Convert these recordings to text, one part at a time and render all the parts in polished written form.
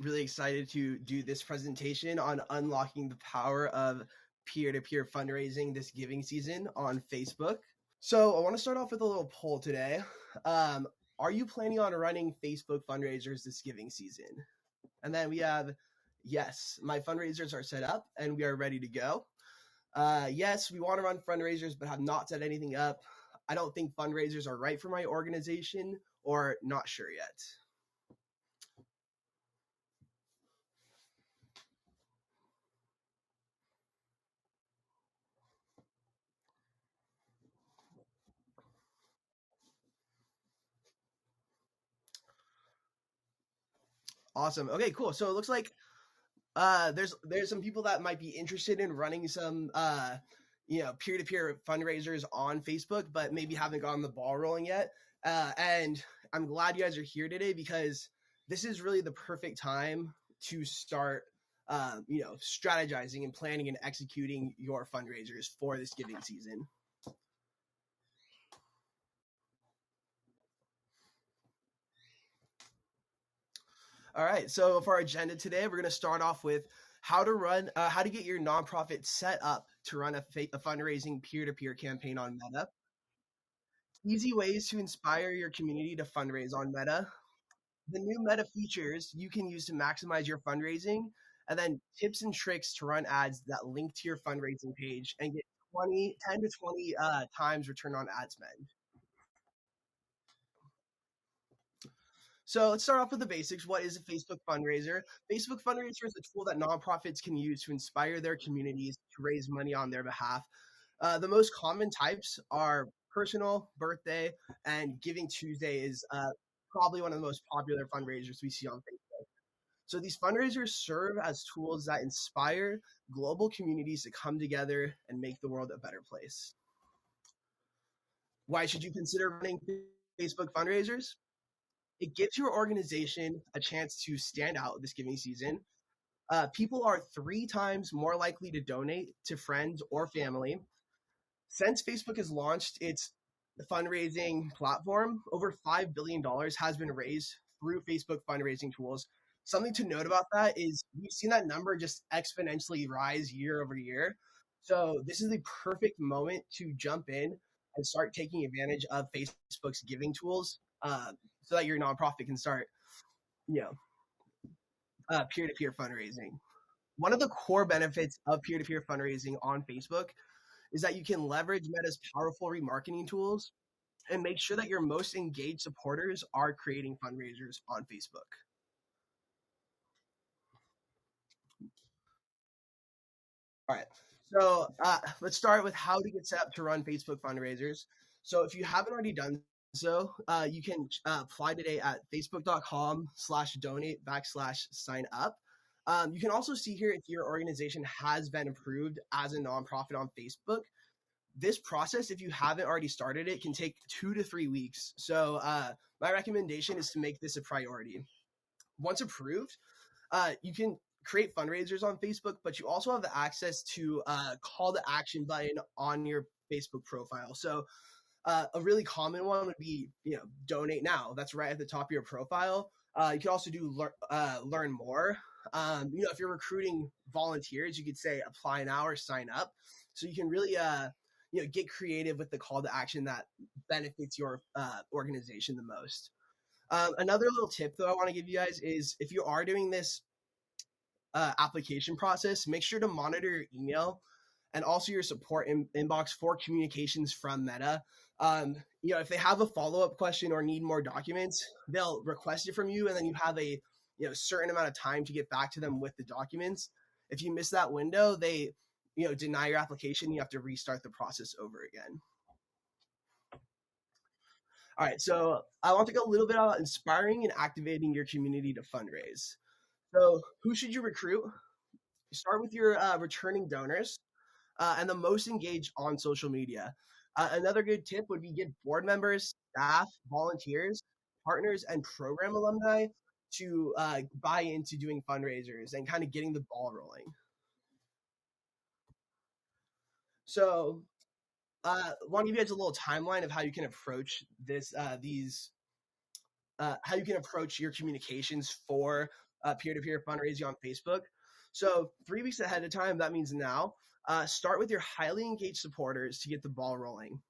really excited to do this presentation on unlocking the power of peer-to-peer fundraising this giving season on Facebook. So I want to start off with a little poll today. Are you planning on running Facebook fundraisers this giving season? And then we have, yes, my fundraisers are set up and we are ready to go. Yes, we want to run fundraisers, but have not set anything up. I don't think fundraisers are right for my organization, or not sure yet. Awesome. Okay, cool. So it looks like there's some people that might be interested in running some peer-to-peer fundraisers on Facebook, but maybe haven't gotten the ball rolling yet. And I'm glad you guys are here today because this is really the perfect time to start strategizing and planning and executing your fundraisers for this giving season. All right, so for our agenda today, we're going to start off with how to get your nonprofit set up to run a fundraising peer-to-peer campaign on Meta, easy ways to inspire your community to fundraise on Meta, the new Meta features you can use to maximize your fundraising, and then tips and tricks to run ads that link to your fundraising page and get 10 to 20 times return on ad spend. So let's start off with the basics. What is a Facebook fundraiser? Facebook fundraiser is a tool that nonprofits can use to inspire their communities to raise money on their behalf. The most common types are personal, birthday, and Giving Tuesday is probably one of the most popular fundraisers we see on Facebook. So these fundraisers serve as tools that inspire global communities to come together and make the world a better place. Why should you consider running Facebook fundraisers? It gives your organization a chance to stand out this giving season. People are 3 times more likely to donate to friends or family. Since Facebook has launched its fundraising platform, over $5 billion has been raised through Facebook fundraising tools. Something to note about that is we've seen that number just exponentially rise year over year. So this is the perfect moment to jump in and start taking advantage of Facebook's giving tools so that your nonprofit can start, you know, peer-to-peer fundraising. One of the core benefits of peer-to-peer fundraising on Facebook is that you can leverage Meta's powerful remarketing tools and make sure that your most engaged supporters are creating fundraisers on Facebook. All right. So let's start with how to get set up to run Facebook fundraisers. So if you haven't already done so, you can apply today at facebook.com/donate/sign up. You can also see here if your organization has been approved as a nonprofit on Facebook. This process, if you haven't already started it, can take 2 to 3 weeks. So my recommendation is to make this a priority. Once approved, you can create fundraisers on Facebook, but you also have the access to a call to action button on your Facebook profile. So a really common one would be, donate now. That's right at the top of your profile. You can also do learn more. If you're recruiting volunteers, you could say apply now or sign up. So you can really, get creative with the call to action that benefits your organization the most. Another little tip, though, I want to give you guys is if you are doing this application process, make sure to monitor your email and also your support inbox for communications from Meta. If they have a follow-up question or need more documents, they'll request it from you, and then you have a certain amount of time to get back to them with the documents. If you miss that window, they deny your application. You have to restart the process over again. All right, so I want to go a little bit about inspiring and activating your community to fundraise. So who should you recruit? Start with your returning donors and the most engaged on social media. Another good tip would be get board members, staff, volunteers, partners, and program alumni to buy into doing fundraisers and kind of getting the ball rolling. So, I want to give you guys a little timeline of how you can approach how you can approach your communications for peer-to-peer fundraising on Facebook. So 3 weeks ahead of time, that means now, start with your highly engaged supporters to get the ball rolling.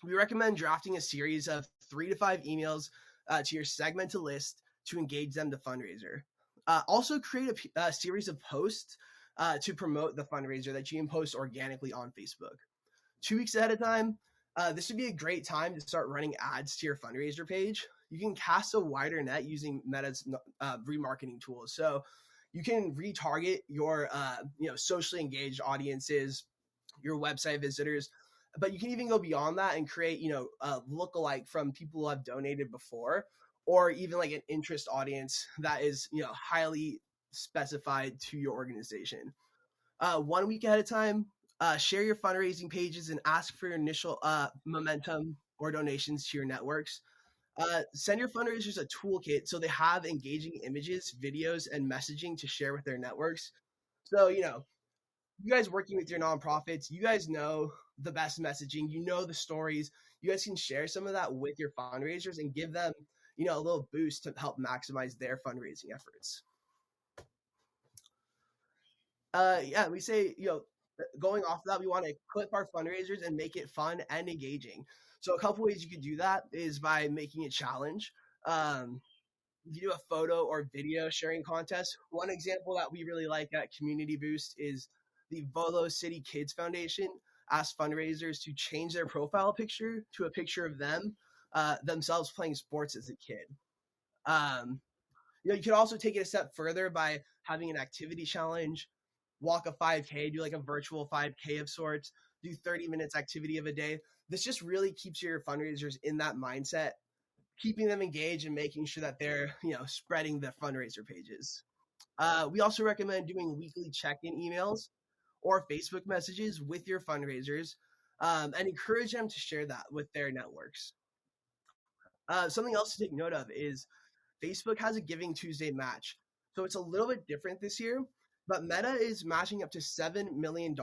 We recommend drafting a series of 3 to 5 emails to your segmented list to engage them to fundraiser. Also, create a series of posts to promote the fundraiser that you can post organically on Facebook. 2 weeks ahead of time, this would be a great time to start running ads to your fundraiser page. You can cast a wider net using Meta's remarketing tools. So you can retarget your socially engaged audiences, your website visitors, but you can even go beyond that and create a lookalike from people who have donated before, or even like an interest audience that is highly specified to your organization. 1 week at a time, share your fundraising pages and ask for your initial momentum or donations to your networks. Send your fundraisers a toolkit so they have engaging images, videos, and messaging to share with their networks. So, you guys working with your nonprofits, you guys know the best messaging, the stories. You guys can share some of that with your fundraisers and give them, a little boost to help maximize their fundraising efforts. Yeah, we say, going off of that, we want to equip our fundraisers and make it fun and engaging. So a couple ways you could do that is by making a challenge. Um, you do a photo or video sharing contest. One example that we really like at Community Boost is the Volo City Kids Foundation asked fundraisers to change their profile picture to a picture of them themselves playing sports as a kid. Um, you can also take it a step further by having an activity challenge, walk a 5K, do like a virtual 5K of sorts, do 30 minutes activity of a day. This just really keeps your fundraisers in that mindset, keeping them engaged and making sure that they're, spreading the fundraiser pages. We also recommend doing weekly check-in emails or Facebook messages with your fundraisers, and encourage them to share that with their networks. Something else to take note of is Facebook has a Giving Tuesday match. So it's a little bit different this year, but Meta is matching up to $7 million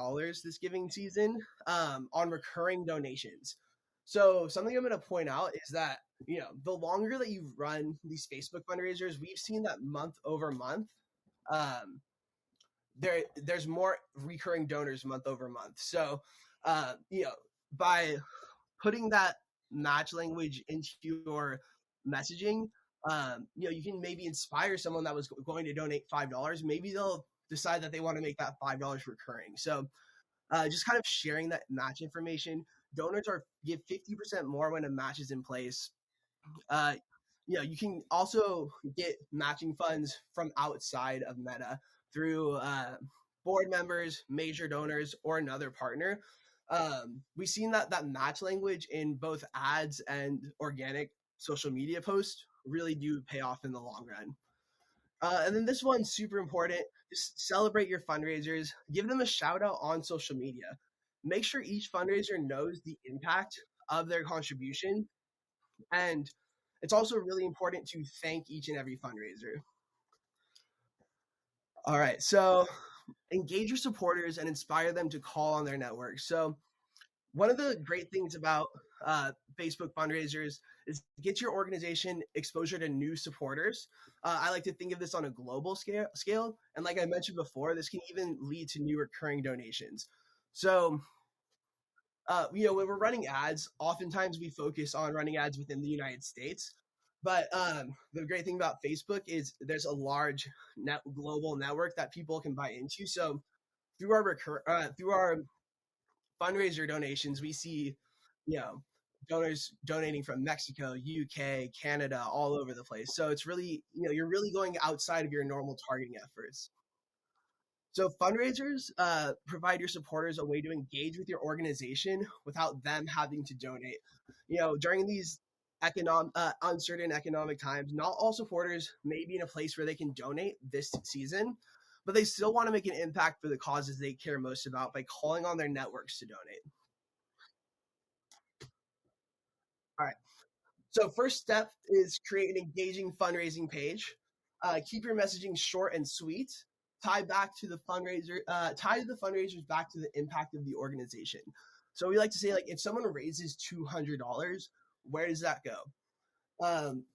this giving season on recurring donations. So something I'm going to point out is that, the longer that you run these Facebook fundraisers, we've seen that month over month, um, there's more recurring donors month over month. So, by putting that match language into your messaging, you can maybe inspire someone that was going to donate $5. Maybe they'll decide that they want to make that $5 recurring. So just kind of sharing that match information. Donors are give 50% more when a match is in place. Uh, you can also get matching funds from outside of Meta through board members, major donors, or another partner. We've seen that match language in both ads and organic social media posts really do pay off in the long run. And then this one's super important. Just celebrate your fundraisers. Give them a shout out on social media. Make sure each fundraiser knows the impact of their contribution. And it's also really important to thank each and every fundraiser. All right. So engage your supporters and inspire them to call on their network. So one of the great things about Facebook fundraisers is get your organization exposure to new supporters. I like to think of this on a global scale. And like I mentioned before, this can even lead to new recurring donations. So, when we're running ads, oftentimes we focus on running ads within the United States. But the great thing about Facebook is there's a large global network that people can buy into. So through our fundraiser donations, we see, you know, donors donating from Mexico, UK, Canada, all over the place. So it's really, you're really going outside of your normal targeting efforts. So fundraisers provide your supporters a way to engage with your organization without them having to donate. During these uncertain economic times, not all supporters may be in a place where they can donate this season, but they still want to make an impact for the causes they care most about by calling on their networks to donate. All right. So first step is create an engaging fundraising page. Keep your messaging short and sweet. Tie the fundraisers back to the impact of the organization. So we like to say, like, if someone raises $200, where does that go?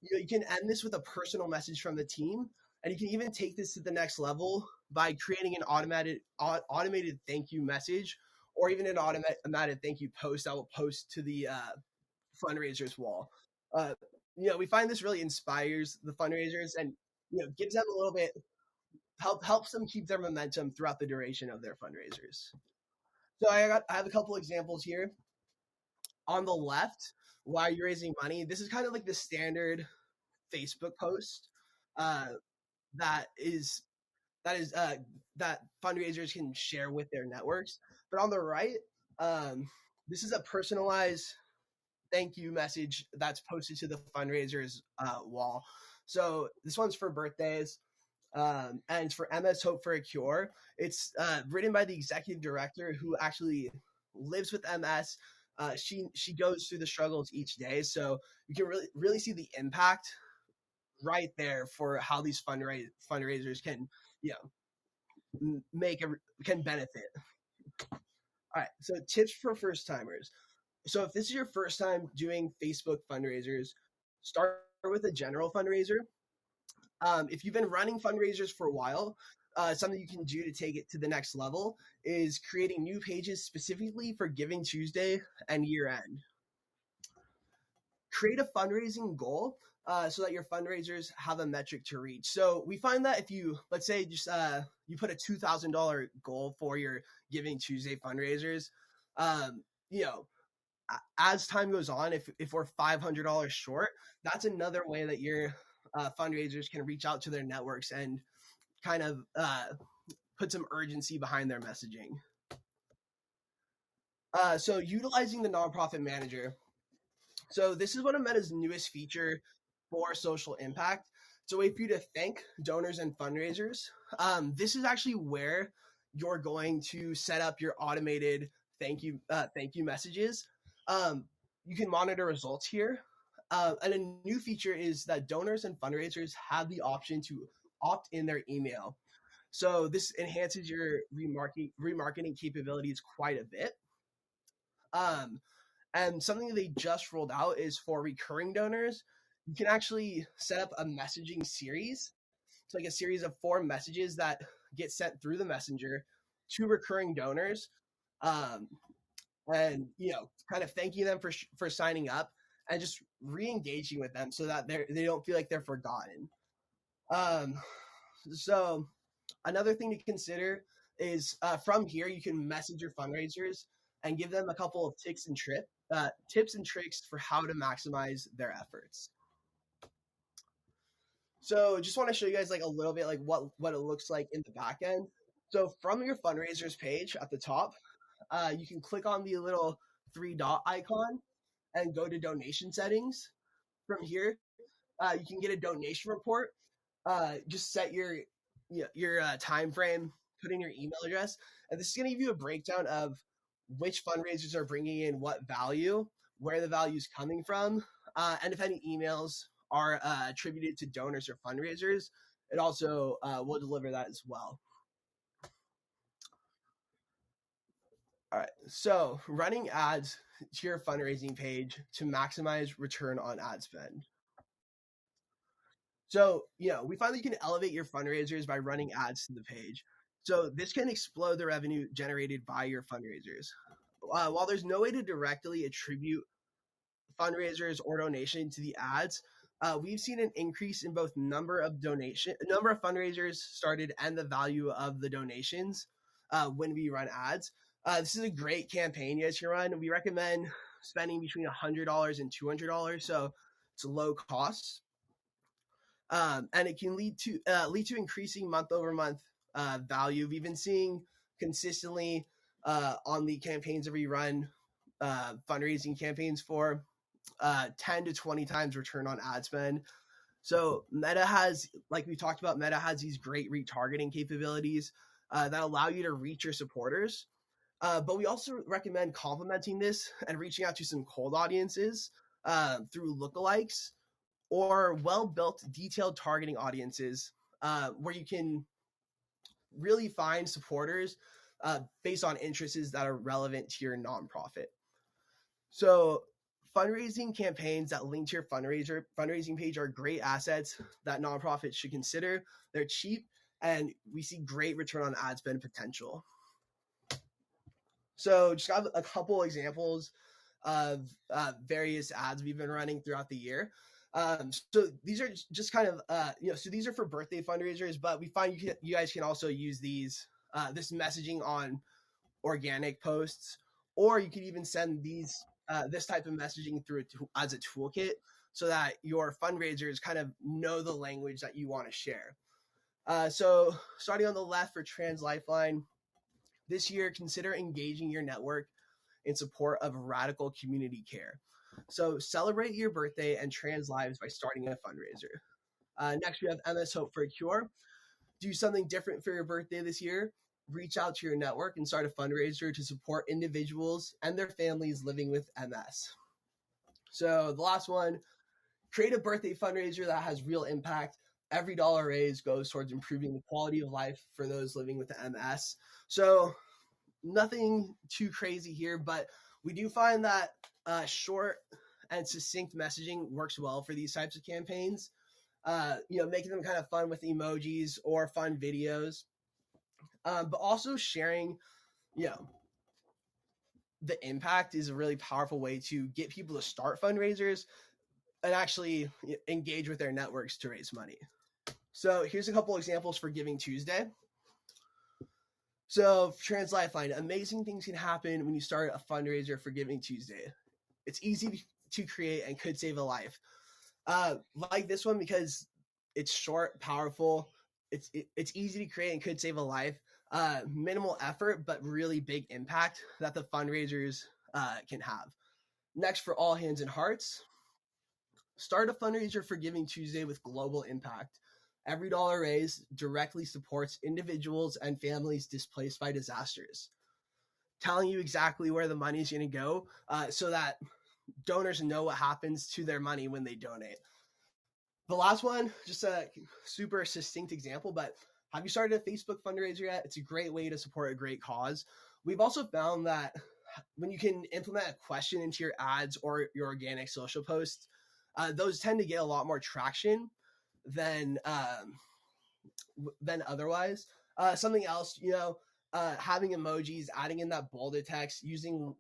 You can end this with a personal message from the team And you can even take this to the next level by creating an automated thank you message, or even an automated thank you post that will post to the fundraisers wall. Uh, we find this really inspires the fundraisers, and gives them a little bit helps them keep their momentum throughout the duration of their fundraisers. So I have a couple examples here. On the left, while you're raising money, this is kind of like the standard Facebook post uh, that is that is that fundraisers can share with their networks. But on the right, um, this is a personalized thank you message that's posted to the fundraisers wall. So this one's for birthdays, and it's for MS Hope for a Cure. It's written by the executive director who actually lives with MS. She goes through the struggles each day, so you can really see the impact right there for how these fundraisers can make can benefit. All right, so tips for first timers. So if this is your first time doing Facebook fundraisers, start with a general fundraiser. If you've been running fundraisers for a while, something you can do to take it to the next level is creating new pages specifically for Giving Tuesday and year end. Create a fundraising goal so that your fundraisers have a metric to reach. So we find that if you, let's say, just you put a $2,000 goal for your Giving Tuesday fundraisers, um, you know, as time goes on, if we're $500 short, that's another way that your fundraisers can reach out to their networks and kind of put some urgency behind their messaging. So utilizing the nonprofit manager. So this is one of Meta's newest feature for social impact. It's a way for you to thank donors and fundraisers. This is actually where you're going to set up your automated thank you messages. You can monitor results here. And a new feature is that donors and fundraisers have the option to opt in their email. So this enhances your remarketing capabilities quite a bit. Um, and something that they just rolled out is for recurring donors. You can actually set up a messaging series. It's like a series of 4 messages that get sent through the messenger to recurring donors, um, and kind of thanking them for signing up and just re-engaging with them so that they don't feel like they're forgotten. Um, so another thing to consider is from here you can message your fundraisers and give them a couple of tips and tricks for how to maximize their efforts. So just want to show you guys like a little bit like what it looks like in the back end. So from your fundraisers page at the top, you can click on the little 3 dot icon and go to donation settings. From here, you can get a donation report. Just set your time frame, put in your email address, and this is going to give you a breakdown of which fundraisers are bringing in what value, where the value is coming from, and if any emails are attributed to donors or fundraisers, it also will deliver that as well. All right, so running ads to your fundraising page to maximize return on ad spend. So, we find that you can elevate your fundraisers by running ads to the page. So, this can explode the revenue generated by your fundraisers. While there's no way to directly attribute fundraisers or donation to the ads, we've seen an increase in both number of fundraisers started and the value of the donations when we run ads. This is a great campaign you guys can run. We recommend spending between $100 and $200, so it's low cost. And it can lead to increasing month over month value. We've been seeing consistently on the campaigns that we run fundraising campaigns for 10 to 20 times return on ad spend. So Meta has, like we talked about, Meta has these great retargeting capabilities that allow you to reach your supporters. But we also recommend complementing this and reaching out to some cold audiences through lookalikes or well-built, detailed targeting audiences where you can really find supporters based on interests that are relevant to your nonprofit. So fundraising campaigns that link to your fundraising page are great assets that nonprofits should consider. They're cheap, and we see great return on ad spend potential. So just got a couple examples of various ads we've been running throughout the year. So these are just kind of, so these are for birthday fundraisers, but we find you guys can also use this messaging on organic posts, or you could even send this type of messaging through as a toolkit so that your fundraisers kind of know the language that you want to share. So starting on the left for Trans Lifeline, this year, consider engaging your network in support of radical community care. So celebrate your birthday and trans lives by starting a fundraiser. Next, we have MS Hope for a Cure. Do something different for your birthday this year. Reach out to your network and start a fundraiser to support individuals and their families living with MS. So the last one, create a birthday fundraiser that has real impact. Every dollar raised goes towards improving the quality of life for those living with MS. So nothing too crazy here, but we do find that short and succinct messaging works well for these types of campaigns. Making them kind of fun with emojis or fun videos, but also sharing, the impact is a really powerful way to get people to start fundraisers and actually engage with their networks to raise money. So here's a couple examples for Giving Tuesday. So Trans Lifeline, amazing things can happen when you start a fundraiser for Giving Tuesday. It's easy to create and could save a life. Like this one because it's short, powerful. It's easy to create and could save a life. Minimal effort, but really big impact that the fundraisers can have. Next, for All Hands and Hearts, start a fundraiser for Giving Tuesday with global impact. Every dollar raised directly supports individuals and families displaced by disasters. Telling you exactly where the money is going to go so that donors know what happens to their money when they donate. The last one, just a super succinct example, but have you started a Facebook fundraiser yet? It's a great way to support a great cause. We've also found that when you can implement a question into your ads or your organic social posts, those tend to get a lot more traction than otherwise. Something else, having emojis, adding in that bolded text, using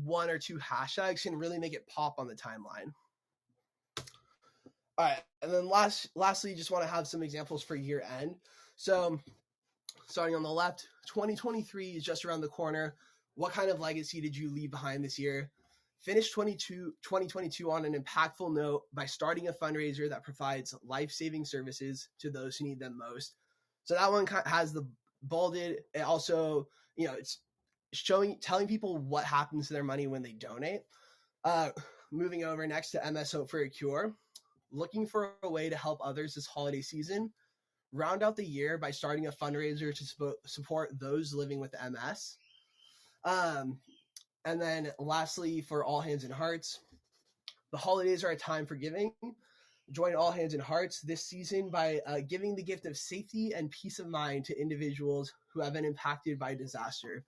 one or two hashtags can really make it pop on the timeline. All right, and then lastly, just want to have some examples for year end. So starting on the left, 2023 is just around the corner. What kind of legacy did you leave behind this year? Finish 2022 on an impactful note by starting a fundraiser that provides life-saving services to those who need them most. So that one has the bolded. It also, it's telling people what happens to their money when they donate. Moving over next to MS Hope for a Cure. Looking for a way to help others this holiday season. Round out the year by starting a fundraiser to support those living with MS. And then lastly, for All Hands and Hearts, the holidays are a time for giving. Join All Hands and Hearts this season by giving the gift of safety and peace of mind to individuals who have been impacted by disaster.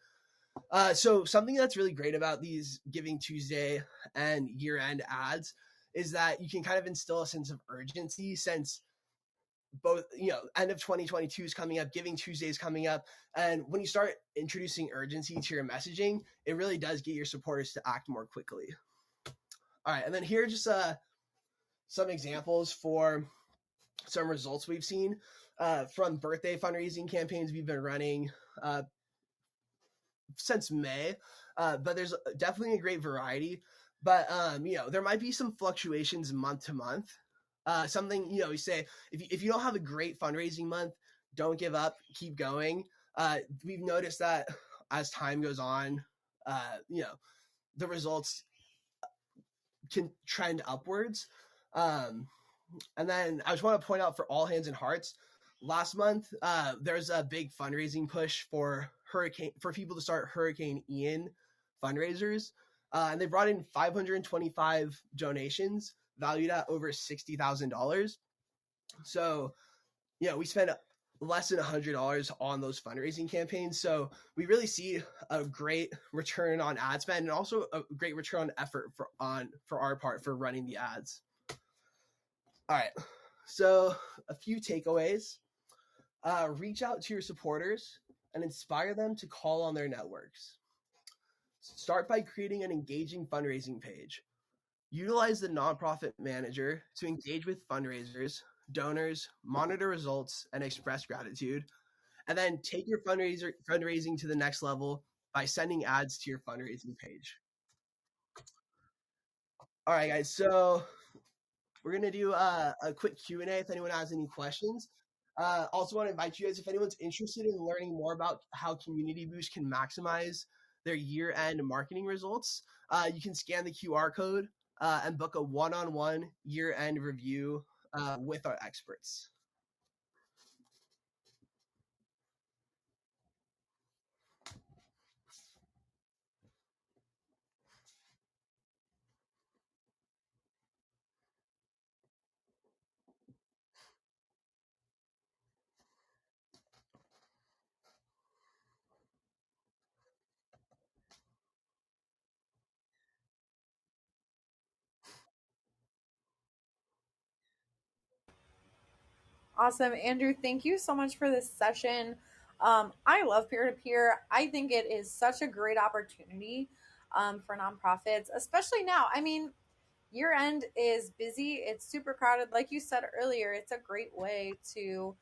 So something that's really great about these Giving Tuesday and year-end ads is that you can kind of instill a sense of urgency since both, end of 2022 is coming up, Giving Tuesday is coming up. And when you start introducing urgency to your messaging, it really does get your supporters to act more quickly. All right. And then here are just some examples for some results we've seen from birthday fundraising campaigns we've been running since May. But there's definitely a great variety. But, there might be some fluctuations month to month. Something, we say, if you don't have a great fundraising month, don't give up, keep going. We've noticed that as time goes on, the results can trend upwards. And then I just want to point out for All Hands and Hearts, last month, there's a big fundraising push for people to start Hurricane Ian fundraisers. And they brought in 525 donations valued at over $60,000. So, we spent less than $100 on those fundraising campaigns. So we really see a great return on ad spend and also a great return on effort for our part for running the ads. All right. So a few takeaways. Reach out to your supporters and inspire them to call on their networks. Start by creating an engaging fundraising page. Utilize the nonprofit manager to engage with fundraisers, donors, monitor results, and express gratitude. And then take your fundraising to the next level by sending ads to your fundraising page. All right, guys. So we're gonna do a quick Q and A if anyone has any questions. Also, want to invite you guys if anyone's interested in learning more about how Community Boost can maximize their year-end marketing results. You can scan the QR code and book a one-on-one year-end review with our experts. Awesome. Andrew, thank you so much for this session. I love peer to peer. I think it is such a great opportunity for nonprofits, especially now. I mean, year end is busy, it's super crowded. Like you said earlier, it's a great way to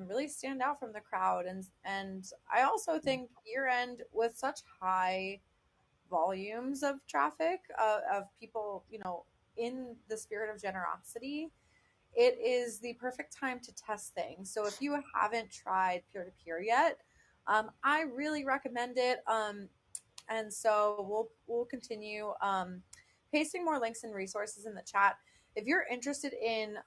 really stand out from the crowd. And I also think year end with such high volumes of traffic, of people, in the spirit of generosity, it is the perfect time to test things. So if you haven't tried peer to peer yet, I really recommend it. And so we'll continue pasting more links and resources in the chat. If you're interested in,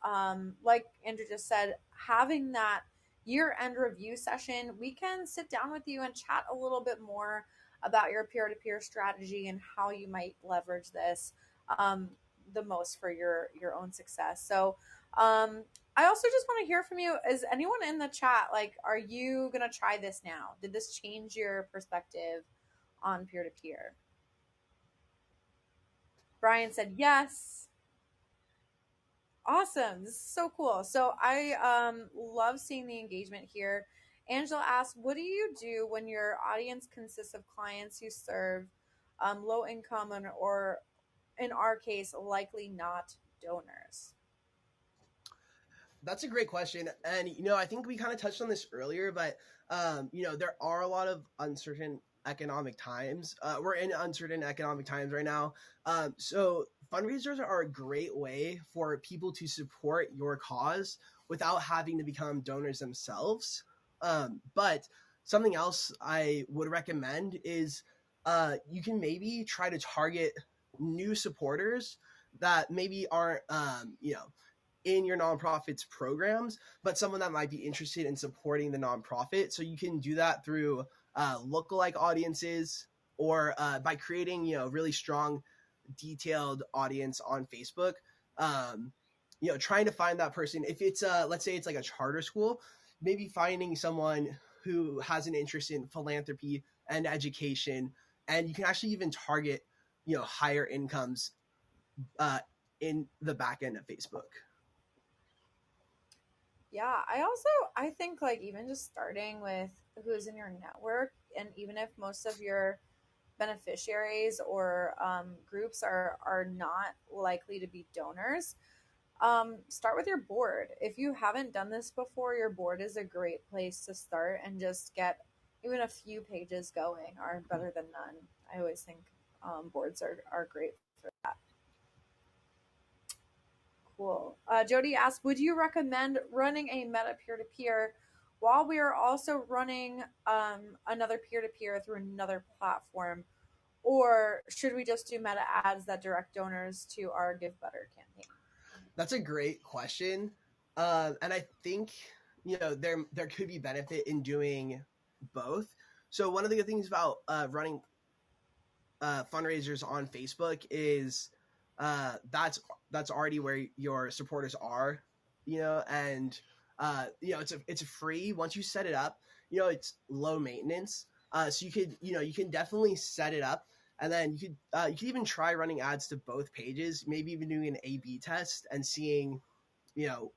like Andrew just said, having that year-end review session, we can sit down with you and chat a little bit more about your peer-to-peer strategy and how you might leverage this the most for your own success. So I also just want to hear from you. Is anyone in the chat, like, are you gonna try this now? Did this change your perspective on peer to peer? Brian said yes. Awesome. This is so cool. So I love seeing the engagement here. Angela asks, what do you do when your audience consists of clients who serve low income or in our case, likely not donors? That's a great question. And, I think we kind of touched on this earlier, but, there are a lot of uncertain economic times. We're in uncertain economic times right now. So fundraisers are a great way for people to support your cause without having to become donors themselves. But something else I would recommend is you can maybe try to target new supporters that maybe aren't, in your nonprofit's programs, but someone that might be interested in supporting the nonprofit. So you can do that through lookalike audiences or by creating, really strong, detailed audience on Facebook. Trying to find that person. If it's, let's say it's like a charter school, maybe finding someone who has an interest in philanthropy and education, and you can actually even target, higher incomes uh, in the back end of Facebook. Yeah, I think like even just starting with who's in your network, and even if most of your beneficiaries or groups are not likely to be donors, start with your board. If you haven't done this before, your board is a great place to start and just get even a few pages going are better than none. I always think boards are great for that. Cool. Jody asked, would you recommend running a meta peer-to-peer while we are also running another peer-to-peer through another platform? Or should we just do meta ads that direct donors to our Give Better campaign? That's a great question. And I think, there could be benefit in doing both. So one of the good things about running fundraisers on Facebook is that's already where your supporters are, and It's free once you set it up. It's low maintenance. So you can definitely set it up, and then you could even try running ads to both pages, maybe even doing an A/B test and seeing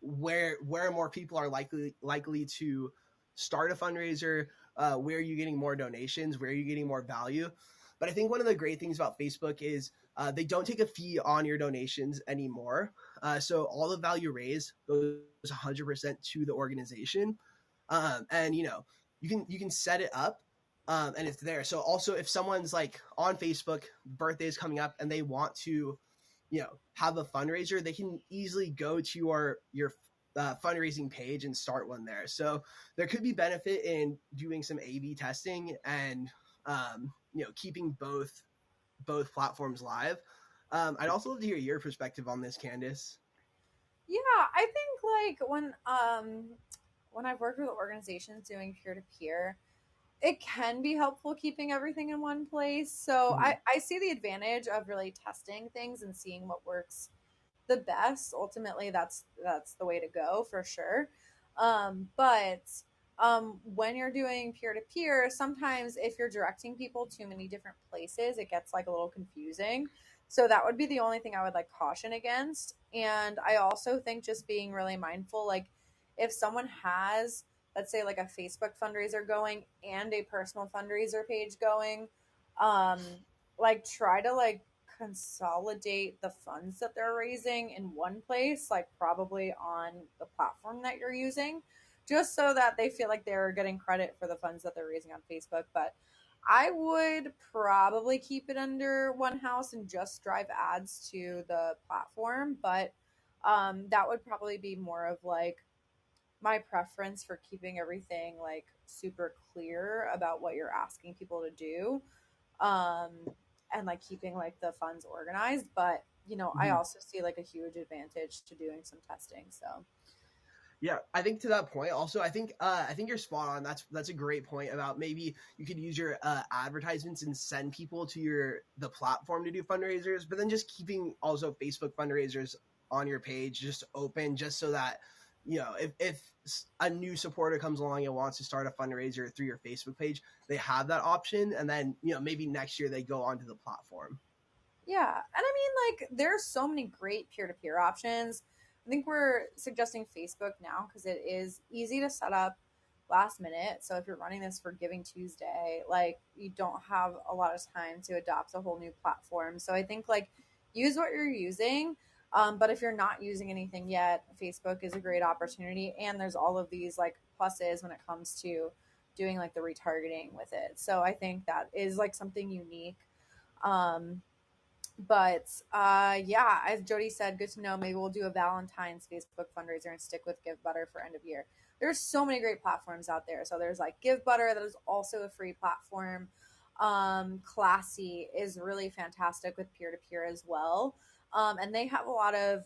where more people are likely to start a fundraiser, where are you getting more donations, where are you getting more value. But I think one of the great things about Facebook is they don't take a fee on your donations anymore. So all the value raised goes 100% to the organization. And you can set it up, and it's there. So also, if someone's like on Facebook, birthday is coming up, and they want to have a fundraiser, they can easily go to your fundraising page and start one there. So there could be benefit in doing some A/B testing and keeping both platforms live. I'd also love to hear your perspective on this, Candice. Yeah, I think like when I've worked with organizations doing peer to peer, it can be helpful keeping everything in one place. So Mhm. I see the advantage of really testing things and seeing what works the best. Ultimately, that's the way to go for sure. But when you're doing peer to peer, sometimes if you're directing people to many different places, it gets like a little confusing. So that would be the only thing I would like caution against. And I also think just being really mindful, like if someone has, let's say, like a Facebook fundraiser going and a personal fundraiser page going, um, like try to like consolidate the funds that they're raising in one place, like probably on the platform that you're using, just so that they feel like they're getting credit for the funds that they're raising on Facebook. But I would probably keep it under one house and just drive ads to the platform. But that would probably be more of like my preference for keeping everything like super clear about what you're asking people to do, um, and like keeping like the funds organized. But I Mhm. also see like a huge advantage to doing some testing. So Yeah, I think to that point, also, I think you're spot on. That's a great point about maybe you could use your advertisements and send people to the platform to do fundraisers, but then just keeping also Facebook fundraisers on your page just open, just so that if a new supporter comes along and wants to start a fundraiser through your Facebook page, they have that option, and then maybe next year they go onto the platform. yeah, and I mean, like, there's so many great peer-to-peer options. I think we're suggesting Facebook now because it is easy to set up last minute. So if you're running this for Giving Tuesday, like you don't have a lot of time to adopt a whole new platform. So I think like use what you're using. But if you're not using anything yet, Facebook is a great opportunity. And there's all of these like pluses when it comes to doing like the retargeting with it. So I think that is like something unique. Um, but yeah, as Jody said, good to know. Maybe we'll do a Valentine's Facebook fundraiser and stick with Give Butter for end of year. There's so many great platforms out there. So there's like Give Butter, that is also a free platform. Classy is really fantastic with peer to peer as well. And they have a lot of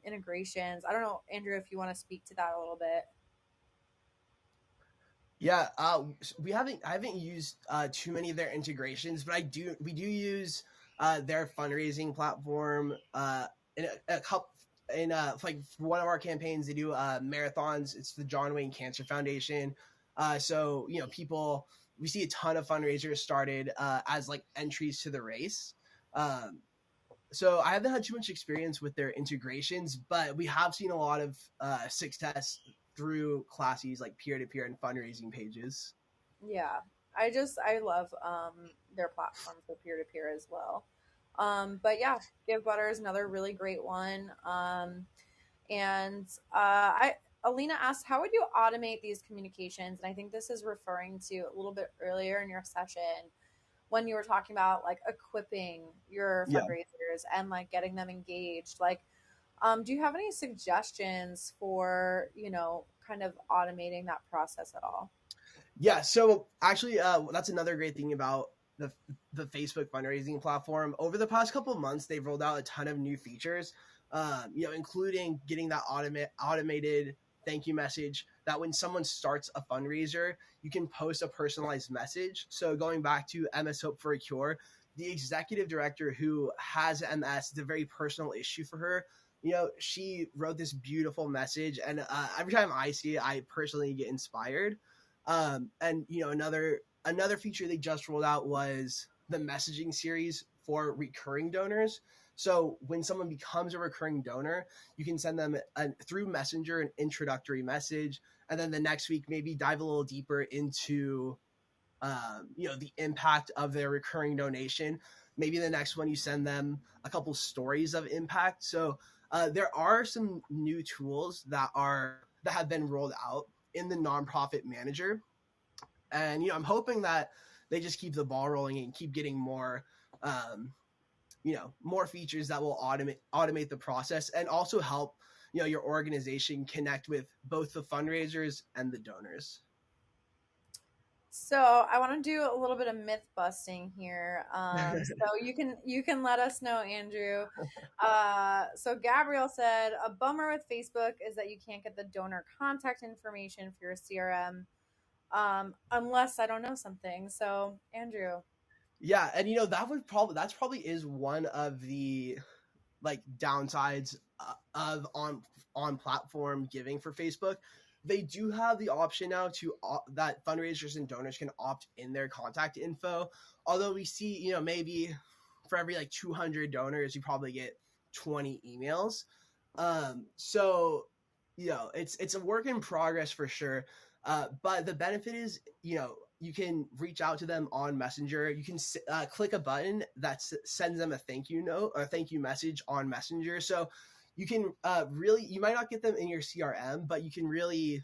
integrations. I don't know, Andrew, if you want to speak to that a little bit. Yeah, I haven't used too many of their integrations, but we do use their fundraising platform in a couple in like for one of our campaigns. They do marathons. It's the John Wayne Cancer Foundation. So people, we see a ton of fundraisers started as like entries to the race. Um, so I haven't had too much experience with their integrations, but we have seen a lot of success through classes like peer-to-peer and fundraising pages. Yeah, I love their platform for peer to peer as well. But yeah, Give Butter is another really great one. And I Alina asked, how would you automate these communications? And I think this is referring to a little bit earlier in your session when you were talking about like equipping your Yeah. fundraisers and like getting them engaged. Like, do you have any suggestions for kind of automating that process at all? Yeah, so actually, that's another great thing about the Facebook fundraising platform. Over the past couple of months, they've rolled out a ton of new features, including getting that automated thank you message. That when someone starts a fundraiser, you can post a personalized message. So going back to MS Hope for a Cure, the executive director who has MS, it's a very personal issue for her. she wrote this beautiful message, and every time I see it, I personally get inspired. And another feature they just rolled out was the messaging series for recurring donors. So when someone becomes a recurring donor, you can send them through Messenger an introductory message, and then the next week maybe dive a little deeper into the impact of their recurring donation. Maybe the next one you send them a couple stories of impact. So there are some new tools that have been rolled out in the nonprofit manager, and I'm hoping that they just keep the ball rolling and keep getting um, more features that will automate the process and also help your organization connect with both the fundraisers and the donors. So I want to do a little bit of myth busting here. So you can let us know, Andrew. So Gabrielle said a bummer with Facebook is that you can't get the donor contact information for your CRM, unless I don't know something. So Andrew. Yeah, and that's probably is one of the like downsides of on platform giving for Facebook. They do have the option now that fundraisers and donors can opt in their contact info. Although we see, maybe for every like 200 donors, you probably get 20 emails. So it's a work in progress for sure. But the benefit is, you can reach out to them on Messenger. You can click a button that sends them a thank you note or thank you message on Messenger. So you can you might not get them in your CRM, but you can really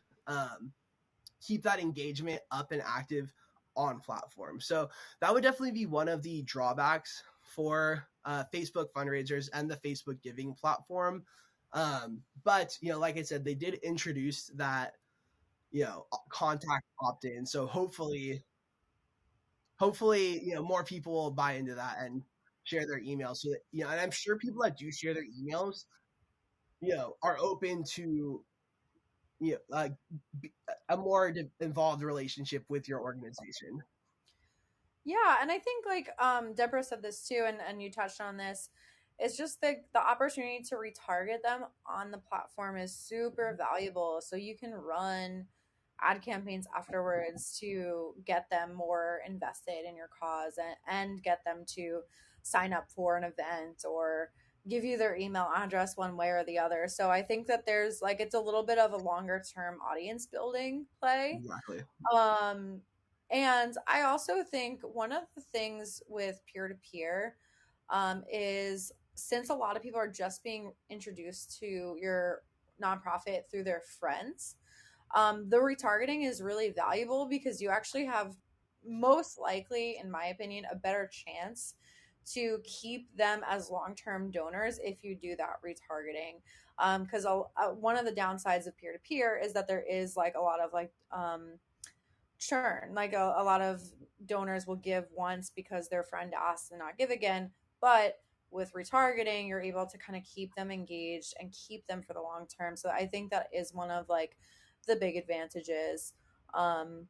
keep that engagement up and active on platform. So that would definitely be one of the drawbacks for Facebook fundraisers and the Facebook giving platform. But like I said, they did introduce that contact opt-in. So hopefully more people will buy into that and share their emails. So that, and I'm sure people that do share their emails, are open to like a more involved relationship with your organization. Yeah, and I think like Deborah said this too, and you touched on this. It's just the opportunity to retarget them on the platform is super valuable. So you can run ad campaigns afterwards to get them more invested in your cause and get them to sign up for an event or give you their email address one way or the other. So I think that there's like it's a little bit of a longer term audience building play. Exactly. um, and I also think one of the things with peer to peer is since a lot of people are just being introduced to your nonprofit through their friends, the retargeting is really valuable because you actually have, most likely, in my opinion, a better chance to keep them as long term donors if you do that retargeting. Because one of the downsides of peer to peer is that there is like a lot of like, churn. Like a lot of donors will give once because their friend asked and not give again. But with retargeting, you're able to kind of keep them engaged and keep them for the long term. So I think that is one of like the big advantages um,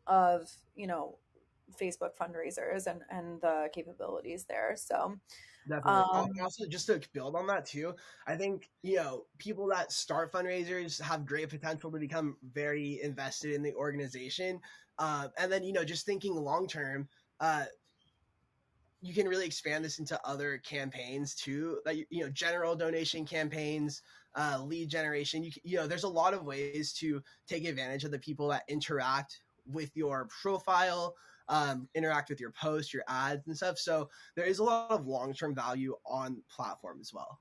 of Facebook fundraisers and the capabilities there. So Definitely. um, Also, just to build on that too, I think people that start fundraisers have great potential to become very invested in the organization, and then just thinking long term, uh, you can really expand this into other campaigns too, like general donation campaigns, lead generation. There's a lot of ways to take advantage of the people that interact with your profile, interact with your posts, your ads and stuff. So there is a lot of long-term value on platform as well.